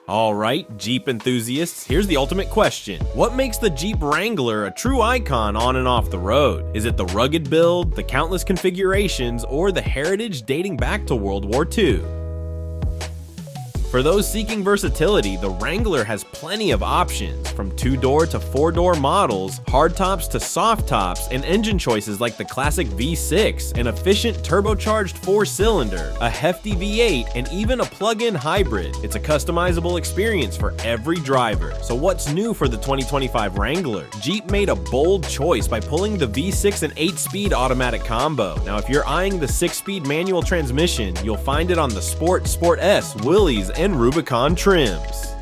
Alright, Jeep enthusiasts, here's the ultimate question. What makes the Jeep Wrangler a true icon on and off the road? Is it the rugged build, the countless configurations, or the heritage dating back to World War II? For those seeking versatility, the Wrangler has plenty of options, from 2-door to 4-door models, hardtops to soft tops, and engine choices like the classic V6, an efficient turbocharged 4-cylinder, a hefty V8, and even a plug-in hybrid. It's a customizable experience for every driver. So what's new for the 2025 Wrangler? Jeep made a bold choice by pulling the V6 and 8-speed automatic combo. Now if you're eyeing the 6-speed manual transmission, you'll find it on the Sport, Sport S, Willys, and Rubicon trims.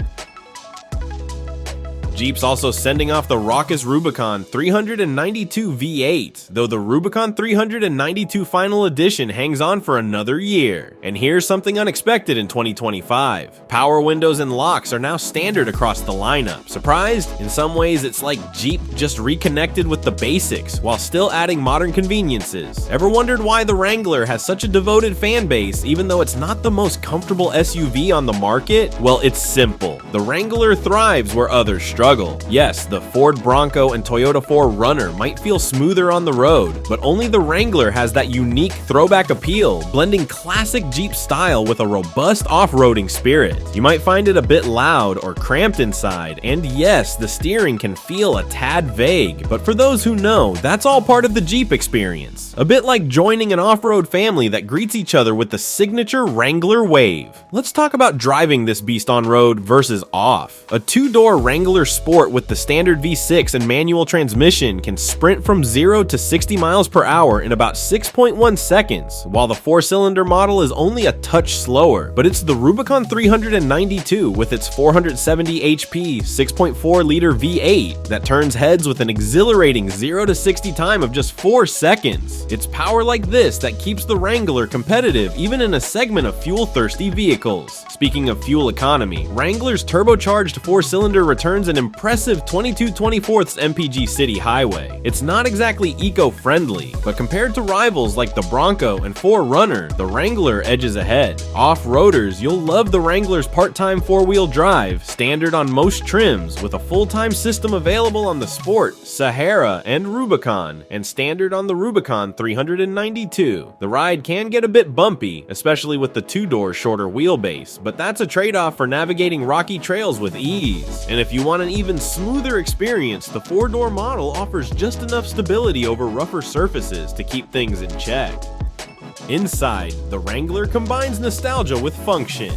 Jeep's also sending off the raucous Rubicon 392 V8, though the Rubicon 392 Final Edition hangs on for another year. And here's something unexpected in 2025. Power windows and locks are now standard across the lineup. Surprised? In some ways, it's like Jeep just reconnected with the basics while still adding modern conveniences. Ever wondered why the Wrangler has such a devoted fan base even though it's not the most comfortable SUV on the market? Well, it's simple. The Wrangler thrives where others struggle. Yes, the Ford Bronco and Toyota 4Runner might feel smoother on the road, but only the Wrangler has that unique throwback appeal, blending classic Jeep style with a robust off-roading spirit. You might find it a bit loud or cramped inside, and yes, the steering can feel a tad vague, but for those who know, that's all part of the Jeep experience. A bit like joining an off-road family that greets each other with the signature Wrangler wave. Let's talk about driving this beast on road versus off. A 2-door Wrangler Sport with the standard V6 and manual transmission can sprint from 0 to 60 miles per hour in about 6.1 seconds, while the 4-cylinder model is only a touch slower. But it's the Rubicon 392 with its 470 HP 6.4-liter V8 that turns heads with an exhilarating 0 to 60 time of just 4 seconds. It's power like this that keeps the Wrangler competitive even in a segment of fuel-thirsty vehicles. Speaking of fuel economy, Wrangler's turbocharged 4-cylinder returns an impressive 22/24 mpg city highway. It's not exactly eco-friendly, but compared to rivals like the Bronco and 4Runner, the Wrangler edges ahead. Off-roaders, you'll love the Wrangler's part-time 4-wheel drive, standard on most trims, with a full-time system available on the Sport, Sahara, and Rubicon, and standard on the Rubicon 392. The ride can get a bit bumpy, especially with the 2-door shorter wheelbase, but that's a trade-off for navigating rocky trails with ease. And if you want an even smoother experience, the 4-door model offers just enough stability over rougher surfaces to keep things in check. Inside, the Wrangler combines nostalgia with function.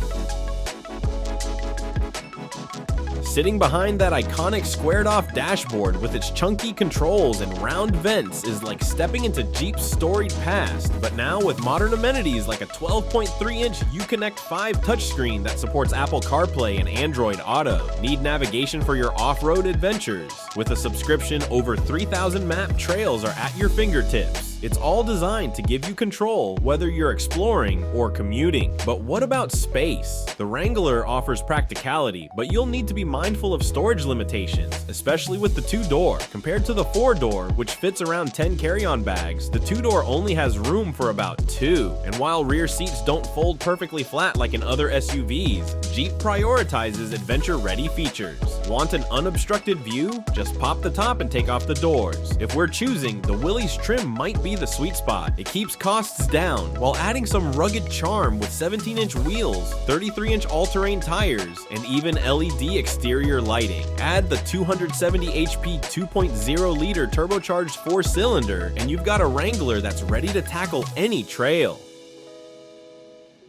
Sitting behind that iconic squared-off dashboard with its chunky controls and round vents is like stepping into Jeep's storied past, but now with modern amenities like a 12.3-inch Uconnect 5 touchscreen that supports Apple CarPlay and Android Auto. Need navigation for your off-road adventures? With a subscription, over 3,000 map trails are at your fingertips. It's all designed to give you control whether you're exploring or commuting. But what about space? The Wrangler offers practicality, but you'll need to be mindful of storage limitations, especially with the 2-door. Compared to the 4-door, which fits around 10 carry-on bags, the 2-door only has room for about 2. And while rear seats don't fold perfectly flat like in other SUVs, Jeep prioritizes adventure-ready features. Want an unobstructed view? Just pop the top and take off the doors. If we're choosing, the Willys trim might be the sweet spot. It keeps costs down while adding some rugged charm with 17-inch wheels, 33-inch all-terrain tires, and even LED exterior lighting. Add the 270 HP 2.0-liter turbocharged 4-cylinder, and you've got a Wrangler that's ready to tackle any trail.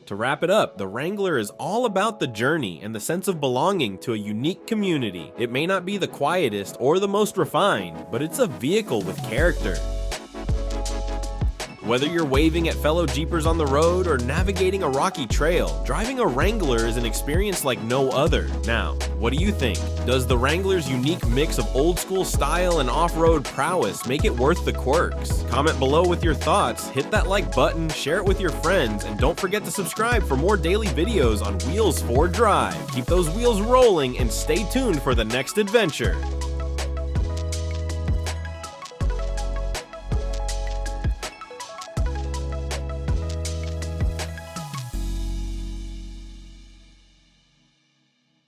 To wrap it up, the Wrangler is all about the journey and the sense of belonging to a unique community. It may not be the quietest or the most refined, but it's a vehicle with character. Whether you're waving at fellow Jeepers on the road or navigating a rocky trail, driving a Wrangler is an experience like no other. Now, what do you think? Does the Wrangler's unique mix of old-school style and off-road prowess make it worth the quirks? Comment below with your thoughts, hit that like button, share it with your friends, and don't forget to subscribe for more daily videos on Wheels 4 Drive. Keep those wheels rolling and stay tuned for the next adventure.